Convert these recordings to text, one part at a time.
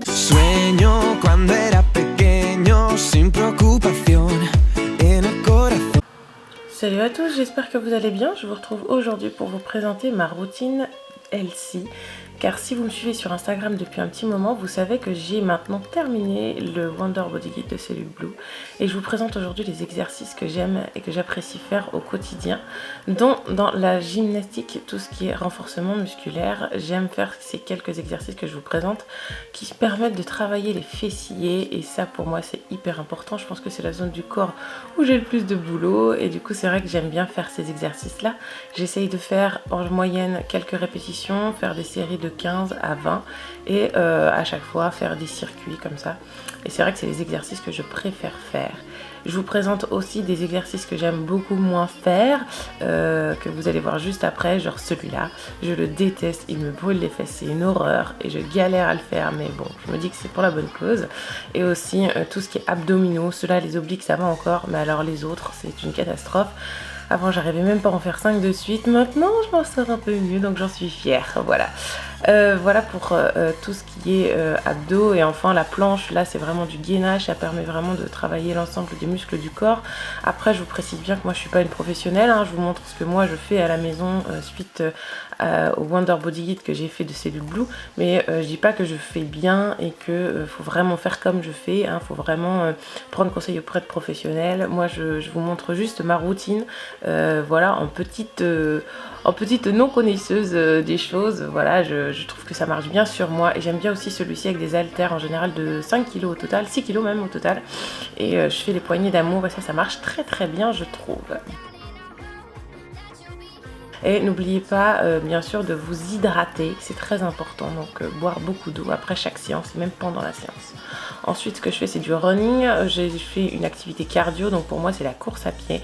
Sueño cuando era pequeño, sin preocupación en el corazón. Salut à tous, j'espère que vous allez bien. Je vous retrouve aujourd'hui pour vous présenter ma routine Healthy. Car si vous me suivez sur Instagram depuis un petit moment, vous savez que j'ai maintenant terminé le Wonder Body Kit de Cellule Blue. Et je vous présente aujourd'hui les exercices que j'aime et que j'apprécie faire au quotidien. Dont dans la gymnastique, tout ce qui est renforcement musculaire, j'aime faire ces quelques exercices que je vous présente qui permettent de travailler les fessiers. Et ça pour moi c'est hyper important. Je pense que c'est la zone du corps où j'ai le plus de boulot. Et du coup c'est vrai que j'aime bien faire ces exercices là. J'essaye de faire en moyenne quelques répétitions, faire des séries de 15 à 20 et à chaque fois faire des circuits comme ça. Et c'est vrai que c'est les exercices que je préfère faire. Je vous présente aussi des exercices que j'aime beaucoup moins faire, que vous allez voir juste après, genre celui-là. Je le déteste, il me brûle les fesses, c'est une horreur et je galère à le faire, mais bon, je me dis que c'est pour la bonne cause. Et aussi tout ce qui est abdominaux, ceux-là, les obliques, ça va encore, mais alors les autres, c'est une catastrophe. Avant, j'arrivais même pas à en faire 5 de suite. Maintenant, je m'en sors un peu mieux, donc j'en suis fière. Voilà. Voilà pour tout ce qui est abdos. Et enfin, la planche, là, c'est vraiment du gainage. Ça permet vraiment de travailler l'ensemble des muscles du corps. Après, je vous précise bien que moi, je suis pas une professionnelle. Hein. Je vous montre ce que moi, je fais à la maison suite au Wonder Body Kit que j'ai fait de Cellule Blue. Mais je dis pas que je fais bien et que faut vraiment faire comme je fais. Hein. Faut vraiment prendre conseil auprès de professionnels. Moi, je vous montre juste ma routine. Voilà, en petite non connaisseuse des choses. Voilà, je trouve que ça marche bien sur moi et j'aime bien aussi celui-ci avec des haltères en général de 5 kg au total, 6 kg même au total, et je fais les poignées d'amour et ça marche très très bien, je trouve. Et n'oubliez pas bien sûr de vous hydrater, c'est très important, donc boire beaucoup d'eau après chaque séance et même pendant la séance. Ensuite ce que je fais c'est du running, j'ai fait une activité cardio, donc pour moi c'est la course à pied.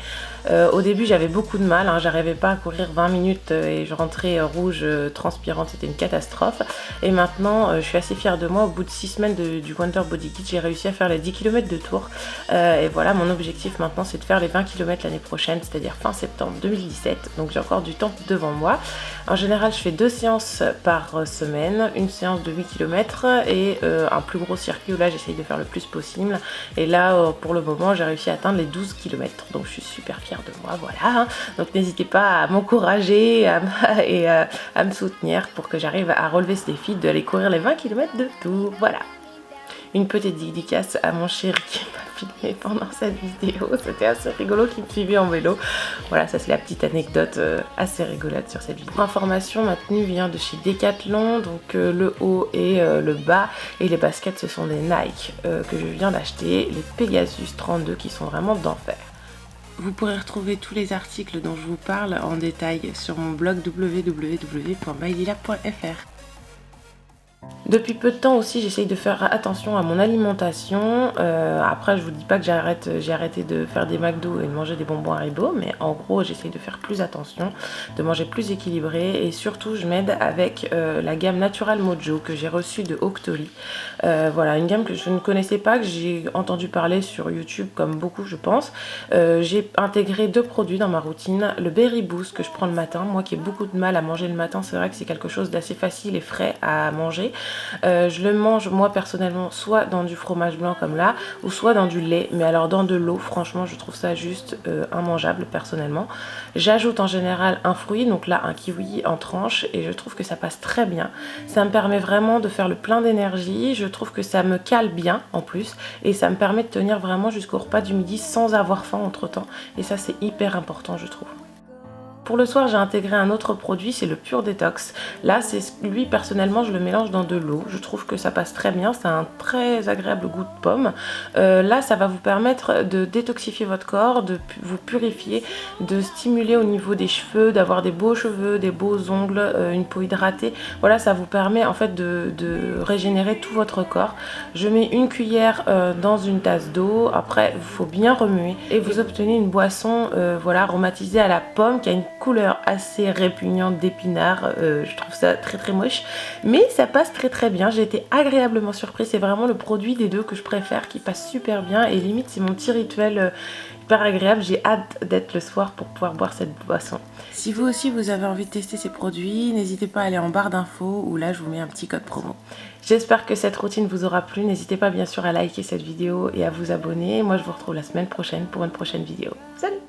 Au début j'avais beaucoup de mal, hein, j'arrivais pas à courir 20 minutes et je rentrais rouge, transpirante, c'était une catastrophe. Et maintenant je suis assez fière de moi, au bout de 6 semaines du Wonder Body Kit, j'ai réussi à faire les 10 km de tour. Et voilà, mon objectif maintenant c'est de faire les 20 km l'année prochaine, c'est-à-dire fin septembre 2017, donc j'ai encore du temps devant moi. En général je fais 2 séances par semaine, une séance de 8 km et un plus gros circuit où là j'essaye de faire le plus possible. Et là pour le moment j'ai réussi à atteindre les 12 km, donc je suis super fière de moi, voilà. Donc n'hésitez pas à m'encourager et à me soutenir pour que j'arrive à relever ce défi d'aller courir les 20 km de tour, voilà. Une petite dédicace à mon chéri qui m'a filmé pendant cette vidéo, c'était assez rigolo, qui me suivait en vélo. Voilà, ça c'est la petite anecdote assez rigolote sur cette vidéo. Pour information, ma tenue vient de chez Decathlon, donc le haut et le bas, et les baskets ce sont des Nike que je viens d'acheter, les Pegasus 32 qui sont vraiment d'enfer. Vous pourrez retrouver tous les articles dont je vous parle en détail sur mon blog www.mylila.fr. Depuis peu de temps aussi j'essaye de faire attention à mon alimentation. Après je vous dis pas que j'ai arrêté de faire des McDo et de manger des bonbons Haribo, mais en gros j'essaye de faire plus attention, de manger plus équilibré, et surtout je m'aide avec la gamme Natural Mojo que j'ai reçue de Octoly. Voilà, une gamme que je ne connaissais pas, que j'ai entendu parler sur YouTube comme beaucoup je pense. J'ai intégré 2 produits dans ma routine, le Berry Boost que je prends le matin, moi qui ai beaucoup de mal à manger le matin, c'est vrai que c'est quelque chose d'assez facile et frais à manger. Je le mange moi personnellement soit dans du fromage blanc comme là, ou soit dans du lait, mais alors dans de l'eau franchement je trouve ça juste immangeable personnellement. J'ajoute en général un fruit, donc là un kiwi en tranches, et je trouve que ça passe très bien. Ça me permet vraiment de faire le plein d'énergie, je trouve que ça me cale bien en plus, et ça me permet de tenir vraiment jusqu'au repas du midi sans avoir faim entre temps, et ça c'est hyper important je trouve. Pour le soir, j'ai intégré un autre produit, c'est le Pure Détox. Là, lui personnellement, je le mélange dans de l'eau. Je trouve que ça passe très bien, c'est un très agréable goût de pomme. Là, ça va vous permettre de détoxifier votre corps, de vous purifier, de stimuler au niveau des cheveux, d'avoir des beaux cheveux, des beaux ongles, une peau hydratée. Voilà, ça vous permet en fait de régénérer tout votre corps. Je mets une cuillère dans une tasse d'eau. Après, il faut bien remuer et vous obtenez une boisson voilà, aromatisée à la pomme qui a une couleur assez répugnante d'épinard, je trouve ça très moche, mais ça passe très bien. J'ai été agréablement surprise, c'est vraiment le produit des deux que je préfère, qui passe super bien et limite c'est mon petit rituel hyper agréable. J'ai hâte d'être le soir pour pouvoir boire cette boisson. Si vous aussi vous avez envie de tester ces produits, n'hésitez pas à aller en barre d'infos où là je vous mets un petit code promo. J'espère que cette routine vous aura plu, n'hésitez pas bien sûr à liker cette vidéo et à vous abonner. Moi je vous retrouve la semaine prochaine pour une prochaine vidéo. Salut!